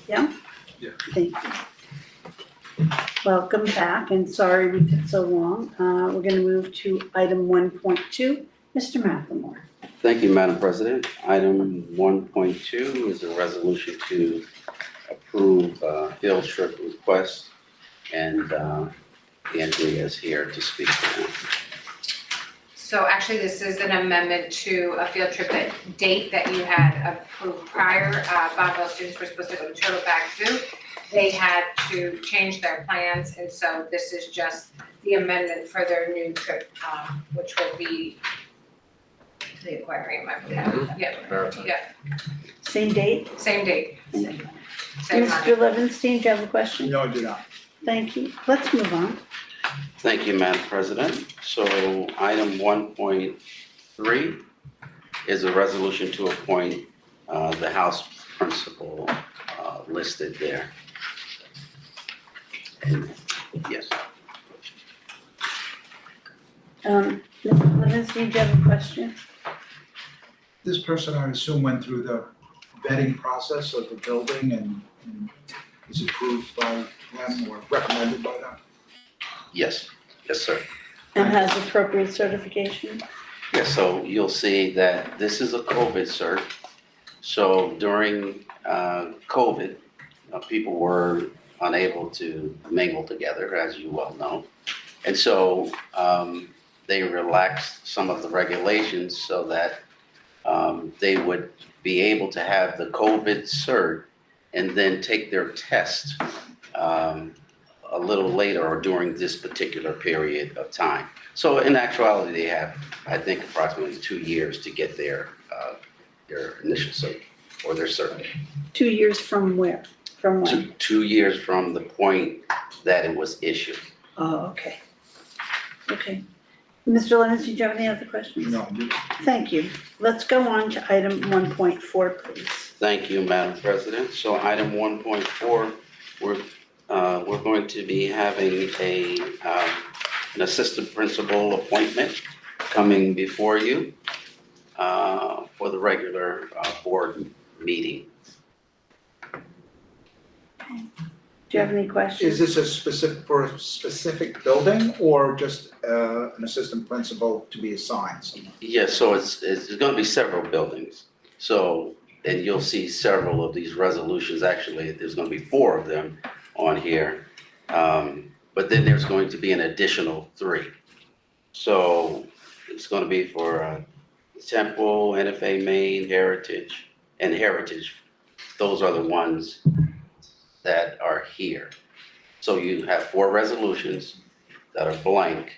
Yeah? Yeah. Thank you. Welcome back, and sorry we took so long. We're gonna move to item 1.2. Mr. McLemore. Thank you, Madam President. Item 1.2 is a resolution to approve field trip request, and Andrea is here to speak to that. So actually, this is an amendment to a field trip date that you had approved prior. Bonneville students were supposed to go to Turtle Back Zoo. They had to change their plans, and so this is just the amendment for their new trip, which will be to the aquarium, I believe. Yeah, Same date? same date. Same Mr. month. Levinstein, do you have a question? No, I do not. Thank you. Let's move on. Thank you, Madam President. So item 1.3 is a resolution to appoint the House principal listed there. And, yes. Mr. Levinstein, do you have a question? This person, I assume, went through the vetting process of the building and is approved by them or recommended by them? Yes, sir. And has appropriate certification? Yeah, so you'll see that this is a COVID cert. So during COVID, people were unable to mingle together, as you well know. And so they relaxed some of the regulations so that they would be able to have the COVID cert and then take their test a little later or during this particular period of time. So in actuality, they have, I think, approximately 2 years to get their initial cert or their cert. 2 years from where? From when? 2 years from the point that it was issued. Oh, okay. Okay. Mr. Levinstein, do you have any other questions? No, I do not. Thank you. Let's go on to item 1.4, please. Thank you, Madam President. So item 1.4, we're going to be having an assistant principal appointment coming before you for the regular board meeting. Do you have any questions? Is this for a specific building or just an assistant principal to be assigned somewhere? Yes, so it's going to be several buildings. So, and you'll see several of these resolutions. Actually, there's going to be 4 of them on here. But then there's going to be an additional 3. So it's going to be for Temple, NFA Maine, Heritage, and Heritage. Those are the ones that are here. So you have 4 resolutions that are blank,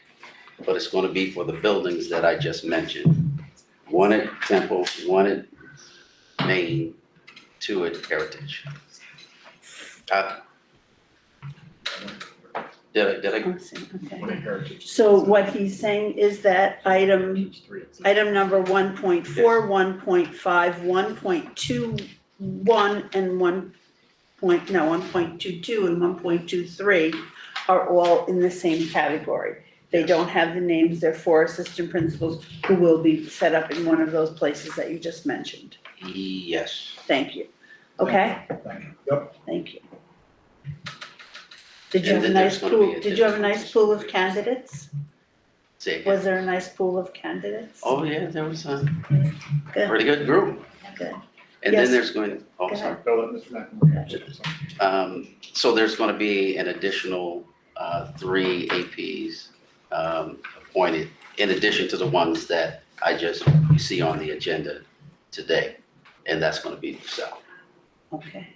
but it's going to be for the buildings that I just mentioned. 1 at Temple, 1 at Maine, 2 at Heritage. Did I? I see, okay. What a heritage. So what he's saying is that item number 1.4, 1.5, 1.21, and 1.22 and 1.23 are all in the same category. They don't have the names, they're 4 assistant principals who will be set up in one of those places that you just mentioned. Yes. Thank you. Okay, Thank you. Yep. thank you. Did you And have a then nice there's gonna be pool, did you have a additional nice pool of candidates? Say again. Was there a nice pool of candidates? Oh, yeah, there was a Good, pretty good group. good. And Yes. then there's going, Go oh, sorry. No, let Mr. McLemore. So there's going to be an additional 3 APs appointed in addition to the ones that you see on the agenda today. And that's going to be yourself. Okay.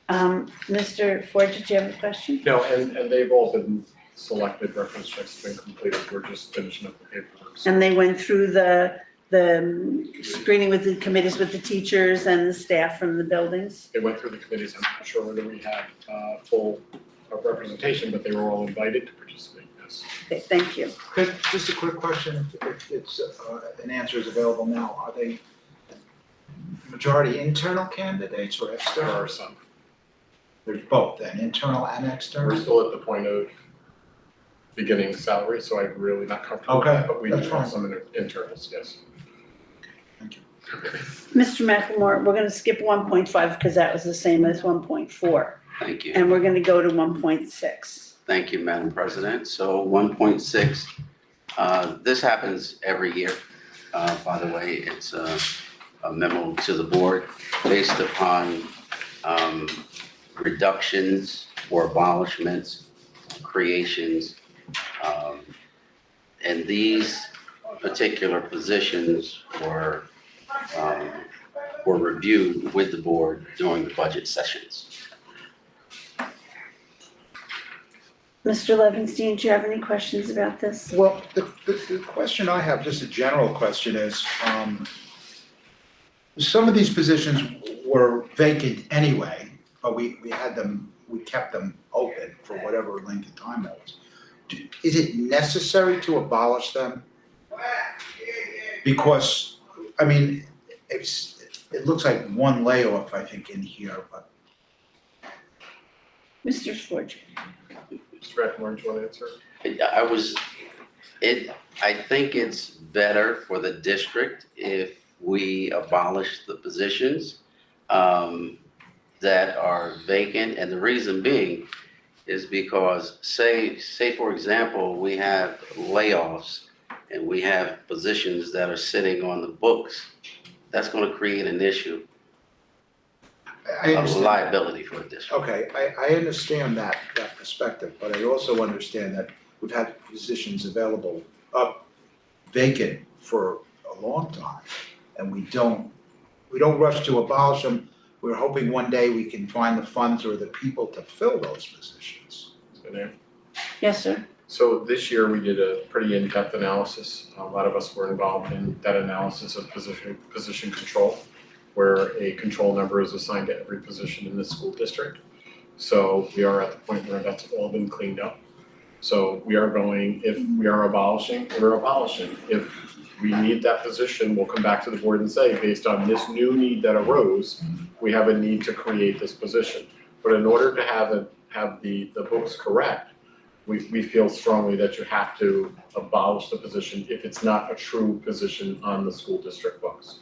Mr. Ford, did you have a question? No, and they've all been selected, reference checks have been completed, we're just finishing up the paperwork. So And they went through the screening with the committees with the teachers and the staff from the buildings? they went through the committees, I'm not sure whether we had full representation, but they were all invited to participate, yes. Okay, thank you. Good. Just a quick question, if it's, an answer is available now, are they majority internal candidates or There external? are some. There's both then, internal and We're external? still at the point of beginning salary, so I'm really not comfortable with Okay, that, but we do that's have fine. some internals, yes. Thank you. Mr. McLemore, we're gonna skip 1.5 because that was the same as 1.4, Thank you. and we're gonna go to 1.6. Thank you, Madam President. So 1.6, this happens every year. By the way, it's a memo to the board based upon reductions or abolishments, creations. And these particular positions were reviewed with the board during the budget sessions. Mr. Levinstein, do you have any questions about this? Well, the question I have, just a general question is, some of these positions were vacant anyway, but we kept them open for whatever length of time that was. Is it necessary to abolish them? Because, I mean, it looks like one layoff, I think, in here, but. Mr. Forger? Mr. McLemore, do you want to answer? I think it's better for the district if we abolish the positions that are vacant. And the reason being is because say for example, we have layoffs and we have positions that are sitting on the books, that's going to create an issue I of understand. liability for the district. Okay, I understand that perspective, but I also understand that we've had positions available, vacant for a long time, and we don't rush to abolish them. We're hoping one day we can find the funds or the people to fill those positions. So, Mayor? Yes, sir. So this year we did a pretty in-depth analysis. A lot of us were involved in that analysis of position control, where a control number is assigned to every position in the school district. So we are at the point where that's all been cleaned up. So we are going, if we are abolishing, we're abolishing. If we need that position, we'll come back to the board and say, based on this new need that arose, we have a need to create this position. But in order to have the books correct, we feel strongly that you have to abolish the position if it's not a true position on the school district books.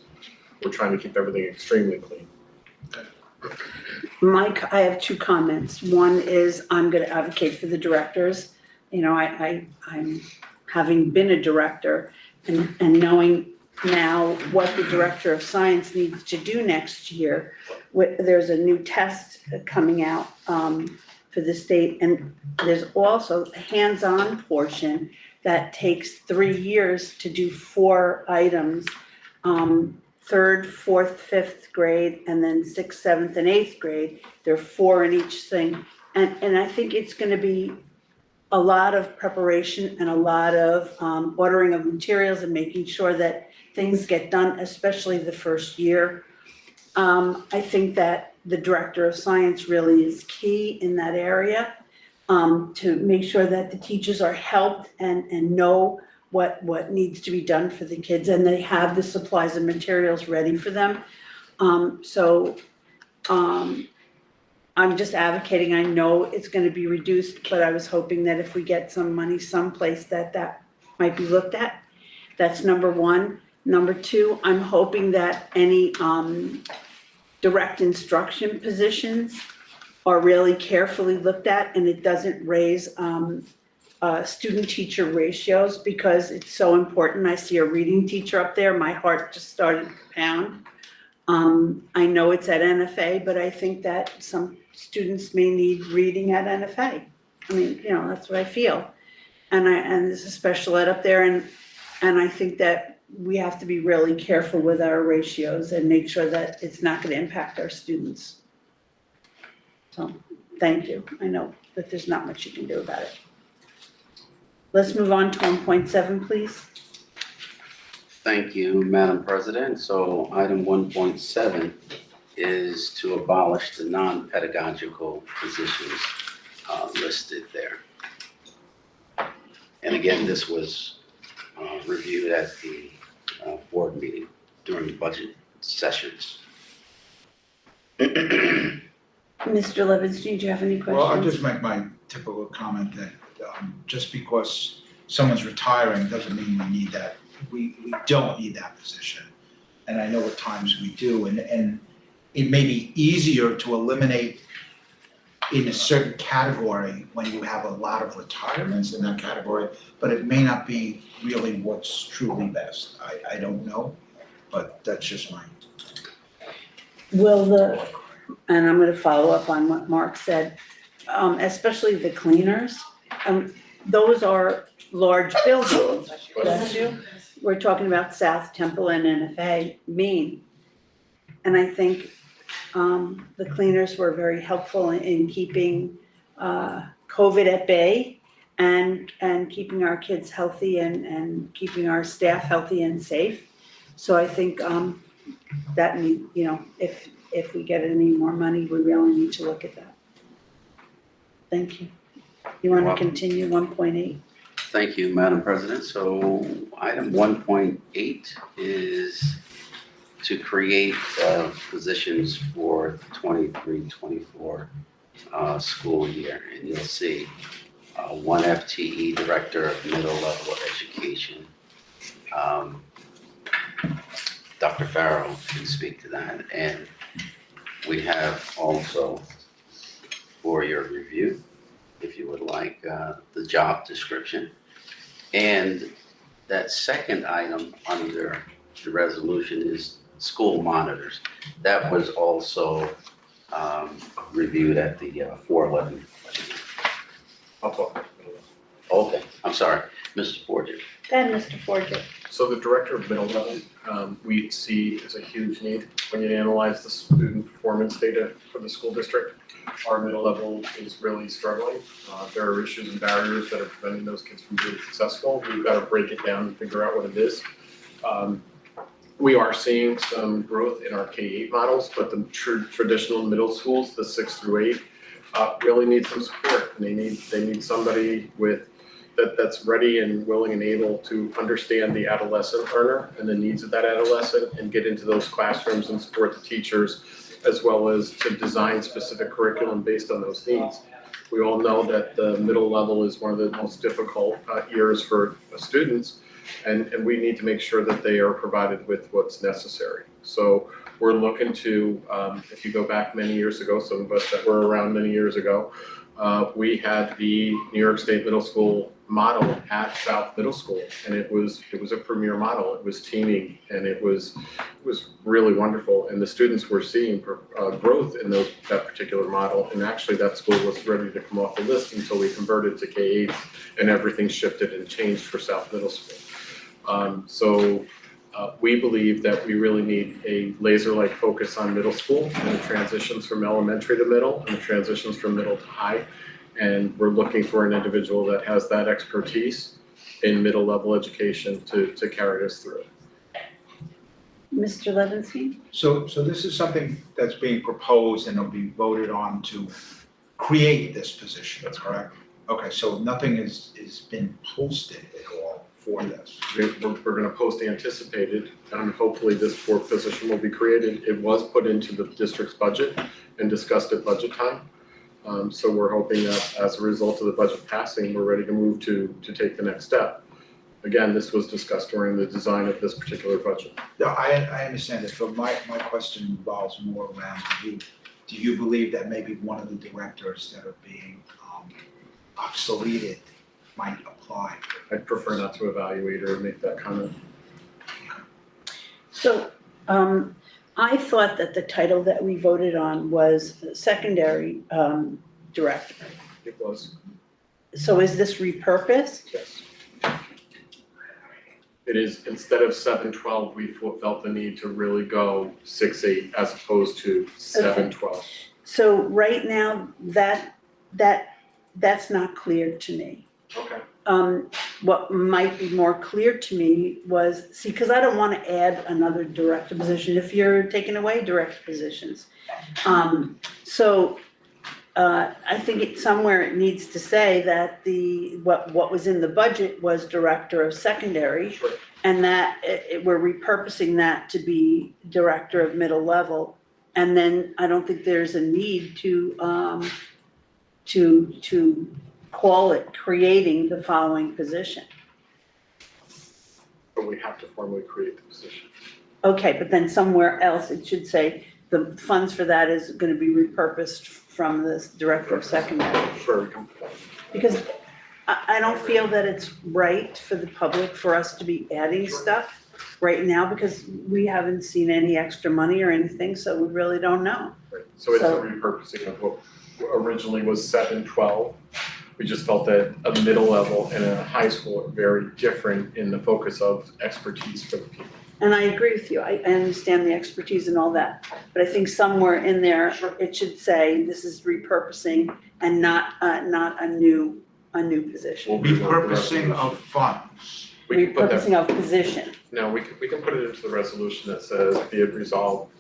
We're trying to keep everything extremely clean. Mike, I have two comments. One is I'm going to advocate for the directors. You know, I'm having been a director and knowing now what the director of science needs to do next year. There's a new test coming out for the state, and there's also a hands-on portion that takes 3 years to do 4 items. 3rd, 4th, 5th grade, and then 6th, 7th, and 8th grade. There are 4 in each thing. And I think it's gonna be a lot of preparation and a lot of ordering of materials and making sure that things get done, especially the first year. I think that the director of science really is key in that area, to make sure that the teachers are helped and know what needs to be done for the kids, and they have the supplies and materials ready for them. I'm just advocating, I know it's gonna be reduced, but I was hoping that if we get some money someplace that might be looked at. That's number one. Number two, I'm hoping that any direct instruction positions are really carefully looked at, and it doesn't raise student-teacher ratios, because it's so important. I see a reading teacher up there, my heart just started to pound. I know it's at NFA, but I think that some students may need reading at NFA. I mean, you know, that's what I feel. And there's a special ed up there, and I think that we have to be really careful with our ratios and make sure that it's not gonna impact our students. So, thank you. I know that there's not much you can do about it. Let's move on to 1.7, please. Thank you, Madam President. So item 1.7 is to abolish the non-pedagogical positions listed there. And again, this was reviewed at the board meeting during the budget sessions. Mr. Levinstein, do you have any questions? Well, I'll just make my typical comment that just because someone's retiring doesn't mean we need that. We don't need that position. and I know at times we do, and it may be easier to eliminate in a certain category when you have a lot of retirements in that category, but it may not be really what's truly best. I don't know, but that's just mine. And I'm gonna follow up on what Mark said, especially the cleaners, those are large buildings. Bless you. We're talking about South Temple and NFA, Maine. And I think the cleaners were very helpful in keeping COVID at bay and keeping our kids healthy and keeping our staff healthy and safe. So I think that if we get any more money, we really need to look at that. Thank you. You want to continue 1.8? Thank you, Madam President. So item 1.8 is to create positions for the 23-24 school year. And you'll see one FTE Director of Middle Level Education. Dr. Farrow can speak to that. And we have also, for your review, if you would like, the job description. And that second item under the resolution is school monitors. That was also reviewed at the 411. I'll talk. Okay, I'm sorry, Mr. Forger. Go ahead, Mr. Forger. So the director of middle level, we see as a huge need when you analyze the student performance data for the school district. Our middle level is really struggling. There are issues and barriers that are preventing those kids from being successful. We've got to break it down and figure out what it is. We are seeing some growth in our K-8 models, but the traditional middle schools, the 6 through 8, really need some support. And they need somebody that's ready and willing and able to understand the adolescent learner and the needs of that adolescent and get into those classrooms and support the teachers, as well as to design specific curriculum based on those needs. We all know that the middle level is one of the most difficult years for students, and we need to make sure that they are provided with what's necessary. So we're looking to, if you go back many years ago, some of us that were around many years ago, we had the New York State Middle School model at South Middle School, and it was a premier model. It was teaming, and it was really wonderful. And the students were seeing growth in that particular model. And actually, that school was ready to come off the list until we converted to K-8, and everything shifted and changed for South Middle School. We believe that we really need a laser-like focus on middle school and the transitions from elementary to middle and the transitions from middle to high. And we're looking for an individual that has that expertise in middle level education to carry us through. Mr. Levinstein? So this is something that's being proposed and it'll be voted on to create this position, that's correct? Okay, so nothing has been posted at all for this. We're gonna post anticipated, and hopefully this fourth position will be created. It was put into the district's budget and discussed at budget time. So we're hoping that as a result of the budget passing, we're ready to move to take the next step. Again, this was discussed during the design of this particular budget. No, I understand it, but my question involves more around do you believe that maybe one of the directors that are being obsoleted might apply? I'd prefer not to evaluate or make that comment. So, I thought that the title that we voted on was secondary director. It was, So is this repurposed? yes. It is, instead of 7-12, we felt the need to really go 6-8 as opposed to 7-12. So right now, that's not clear to me. Okay. What might be more clear to me was, because I don't want to add another director position if you're taking away director positions. I think somewhere it needs to say that what was in the budget was director of secondary. Sure. And that we're repurposing that to be director of middle level. And then I don't think there's a need to call it creating the following position. But we have to formally create the position. Okay, but then somewhere else it should say the funds for that is gonna be repurposed from the director of secondary. Sure, we can, Because I don't feel that it's right for the public for us to be adding stuff right now because we haven't seen any extra money or anything, so we really don't know. right. So it's a So- repurposing of what originally was 7-12. We just felt that a middle level and a high school are very different in the focus of expertise for the people. And I agree with you, I understand the expertise and all that, but I think somewhere in there, it should say this is repurposing and not a new position. We'll be Repurposing of funds. We can put that, Repurposing of position. no, we can put it into the resolution that says, be it resolved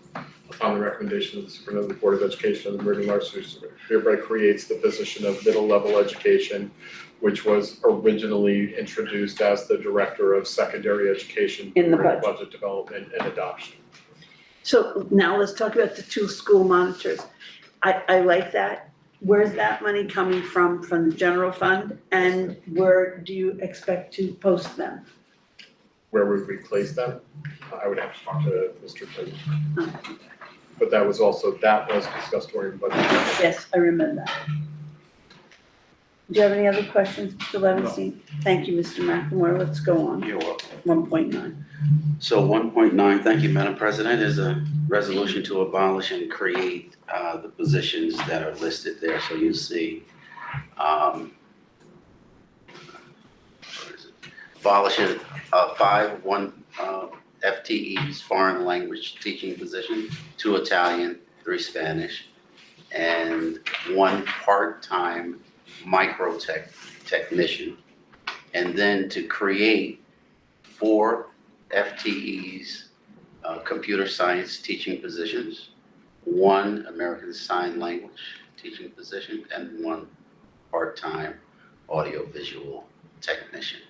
upon the recommendation of the superintendent of the Board of Education and the Meridian Large District hereby creates the position of middle level education, which was originally introduced as the director of secondary education In the during budget. development and adoption. So now let's talk about the 2 school monitors. I like that. Where's that money coming from the general fund? And where do you expect to post them? Where would we place them? I would have to talk to Mr. Clinton. But that was discussed during budget. Yes, I remember that. Do you have any other questions, Mr. Levinstein? Thank you, Mr. McLemore. Let's go on. You're welcome. 1.9. So 1.9, thank you, Madam President, is a resolution to abolish and create the positions that are listed there. So you see, where is it? Abolishing 5 FTEs, foreign language teaching position, 2 Italian, 3 Spanish, and 1 part-time technician. And then to create 4 FTEs, computer science teaching positions, 1 American Sign Language teaching position, and 1 part-time audiovisual technician.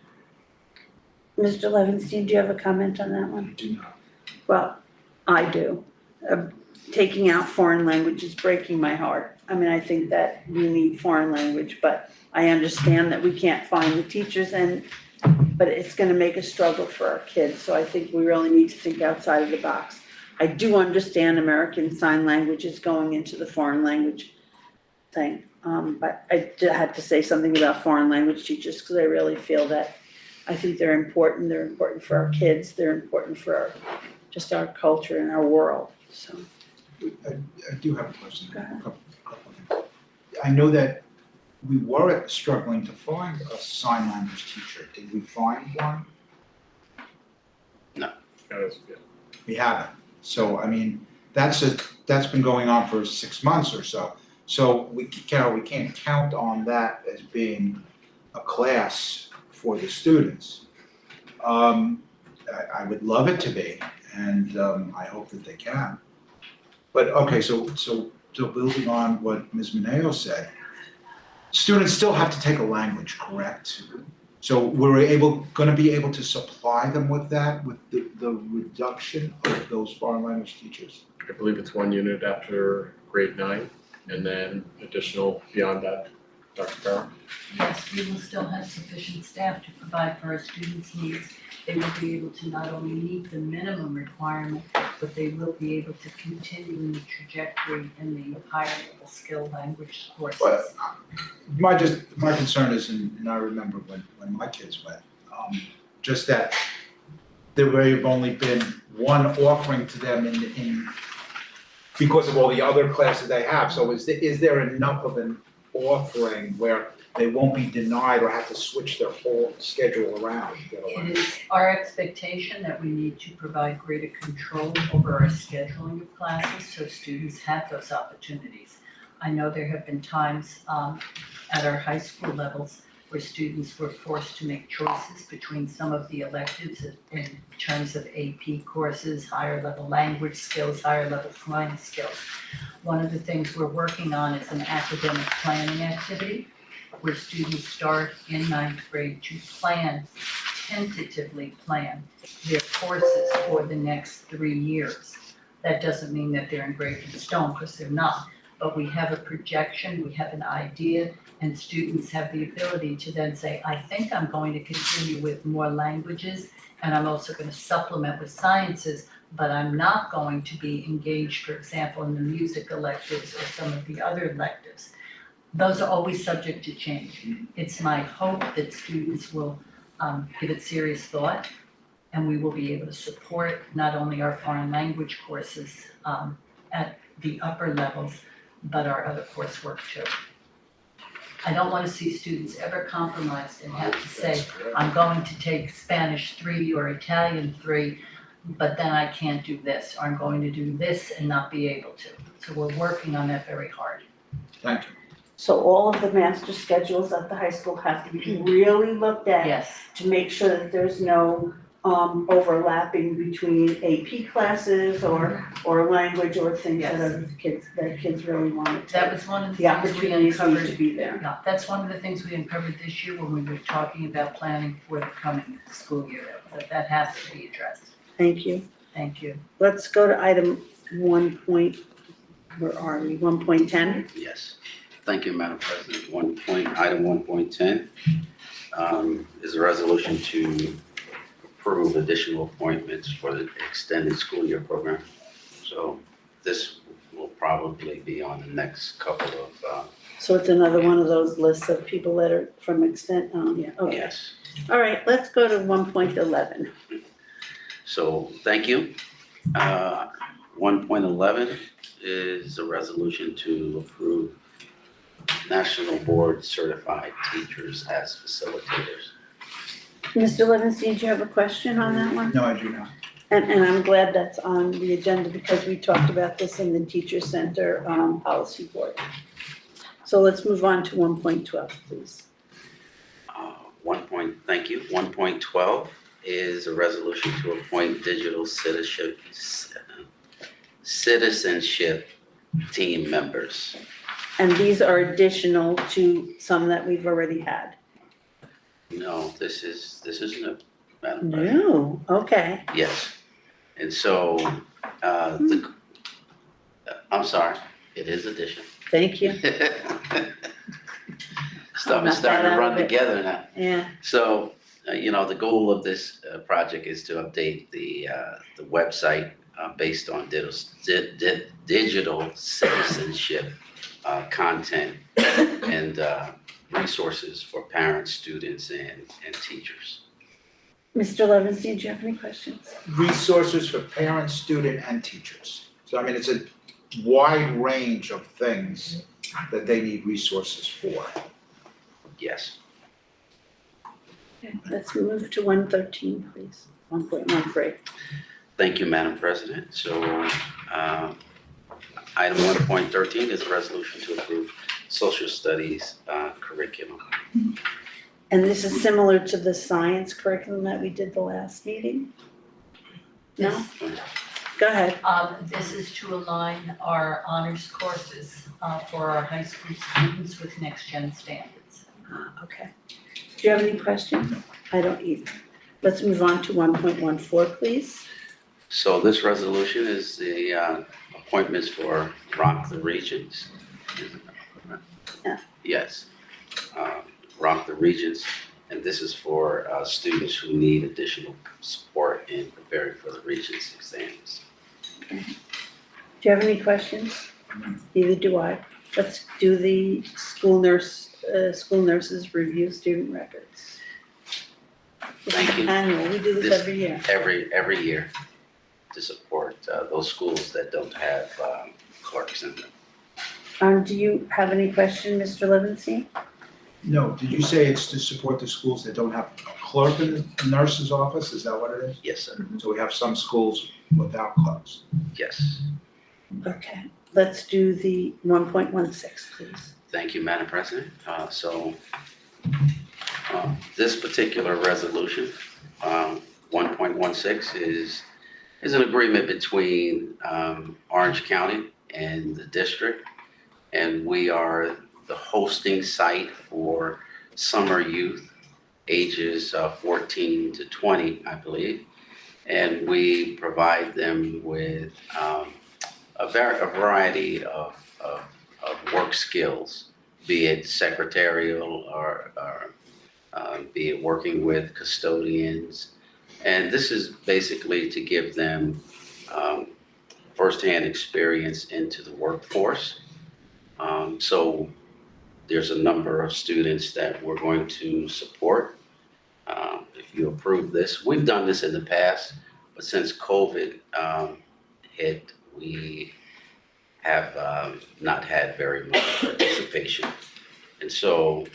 Mr. Levinstein, do you have a comment on that one? Do not. Well, I do. Taking out foreign language is breaking my heart. I mean, I think that we need foreign language, but I understand that we can't find the teachers but it's gonna make a struggle for our kids, so I think we really need to think outside of the box. I do understand American Sign Language is going into the foreign language thing, but I had to say something about foreign language teachers, because I really feel that I think they're important for our kids, they're important for just our culture and our world, so. I do have a question. Go ahead. Couple things. I know that we were struggling to find a sign language teacher. Did we find one? Yeah. We haven't. So, I mean, that's been going on for 6 months or so. So we can't count on that as being a class for the students. I would love it to be, and I hope that they can. But, okay, so building on what Ms. Mineo said, students still have to take a language, correct? So we're gonna be able to supply them with that, with the reduction of those foreign language teachers? I believe it's 1 unit after grade 9, and then additional beyond that. Dr. Farrow? Yes, we will still have sufficient staff to provide for our students' needs. They will be able to not only meet the minimum requirement, but they will be able to continue in the trajectory in the higher level skill language courses. But my concern is, and I remember when my kids went, just that there may have only been one offering to them in because of all the other classes they have. So is there enough of an offering where they won't be denied or have to switch their whole schedule around? It is our expectation that we need to provide greater control over our scheduling of classes so students have those opportunities. I know there have been times at our high school levels where students were forced to make choices between some of the electives in terms of AP courses, higher level language skills, higher level flying skills. One of the things we're working on is an academic planning activity where students start in 9th grade to tentatively plan their courses for the next 3 years. That doesn't mean that they're engraved in stone, because they're not, but we have a projection, we have an idea, and students have the ability to then say, I think I'm going to continue with more languages, and I'm also going to supplement with sciences, but I'm not going to be engaged, for example, in the music electives or some of the other electives. Those are always subject to change. It's my hope that students will give it serious thought, and we will be able to support not only our foreign language courses at the upper levels, but our other coursework too. I don't want to see students ever compromised and have to say, I'm going to take Spanish 3 or Italian 3, but then I can't do this, or I'm going to do this and not be able to. So we're working on that very hard. Thank you. So all of the master schedules at the high school have to be really looked at Yes, to make sure that there's no overlapping between AP classes or language or things that kids really wanted to. that was one of the The things we opportunities need to uncovered. be there. Yeah, that's one of the things we uncovered this year when we were talking about planning for the coming school year, that has to be addressed. Thank you. Thank you. Let's go to item 1.10. Yes. Thank you, Madam President. Item 1.10 is a resolution to approve additional appointments for the extended school year program. So this will probably be on the next couple of, So it's another one of those lists of people that are from extent, yeah, okay. yes. All right, let's go to 1.11. So thank you. 1.11 is a resolution to approve National Board Certified Teachers as facilitators. Mr. Levinstein, do you have a question on that one? No, I do not. And I'm glad that's on the agenda because we talked about this in the Teacher Center Policy Board. So let's move on to 1.12, please. Thank you. 1.12 is a resolution to appoint digital citizenship team members. And these are additional to some that we've already had. No, this is new, Madam President. No, okay. Yes. And so, I'm sorry, it is addition. Thank you. Stuff Knock is starting that to out run of it. together now. Yeah, So, the goal of this project is to update the website based on digital citizenship content and resources for parents, students, and teachers. Mr. Levinstein, do you have any questions? Resources for parents, student, and teachers. So I mean, it's a wide range of things that they need resources for. Yes. Okay, let's move to 113, please. 1.13. Thank you, Madam President. So, item 1.13 is a resolution to approve social studies curriculum. And this is similar to the science curriculum that we did the last meeting? No? Go ahead. This is to align our honors courses for our high school students with next gen standards. Okay. Do you have any questions? I don't either. Let's move on to 1.14, please. So this resolution is the appointments for Rock the Regions. Yeah. Yes. Rock the Regions, and this is for students who need additional support in preparing for the Regents exams. Do you have any questions? Neither do I. Let's do the school nurses review student records. Thank you. Annual, we do this This- every year. Every year to support those schools that don't have clerks in them. Do you have any question, Mr. Levinstein? No, did you say it's to support the schools that don't have a clerk in the nurse's office? Is that what it is? Yes, sir. So we have some schools without clerks. Yes. Okay, let's do the 1.16, please. Thank you, Madam President. This particular resolution, 1.16, is an agreement between Orange County and the district. And we are the hosting site for summer youth, ages 14 to 20, I believe. And we provide them with a variety of work skills, be it secretarial or be it working with custodians. And this is basically to give them firsthand experience into the workforce. So there's a number of students that we're going to support. If you approve this, we've done this in the past, but since COVID hit, we have not had very much participation. And so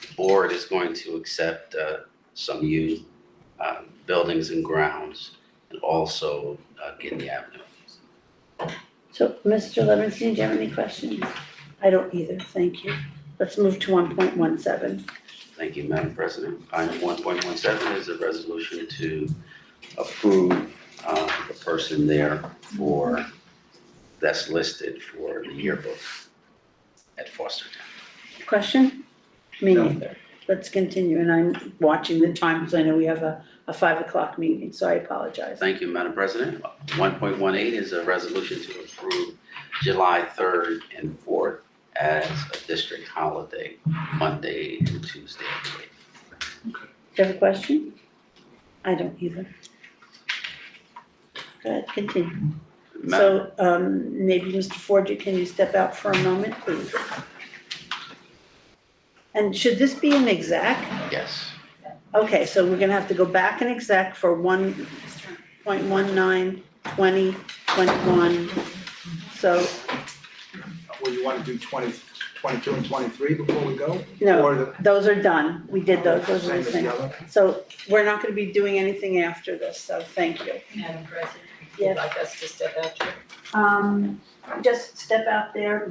the board is going to accept some youth, buildings and grounds, and also Guinea Avenue. So, Mr. Levinson, do you have any questions? I don't either, thank you. Let's move to 1.17. Thank you, Madam President. Item 1.17 is a resolution to approve the person there that's listed for the yearbook at Fostertown. Question? Me No. neither. Let's continue, and I'm watching the time because I know we have a 5 o'clock meeting, so I apologize. Thank you, Madam President. 1.18 is a resolution to approve July 3rd and 4th as a district holiday, Monday and Tuesday. Do you have a question? I don't either. Go ahead, continue. Madam- So, maybe Mr. Ford, can you step out for a moment, please? And should this be an exec? Yes. Okay, so we're gonna have to go back and exec for 1.19, 20, 21. So, Well, you wanna do 20, 22 and 23 before we go? no, Or the those are done. We did those are same the as same. the other? So we're not gonna be doing anything after this, so thank you. Madam President, if Yes. you'd like us to step out too. Just step out there.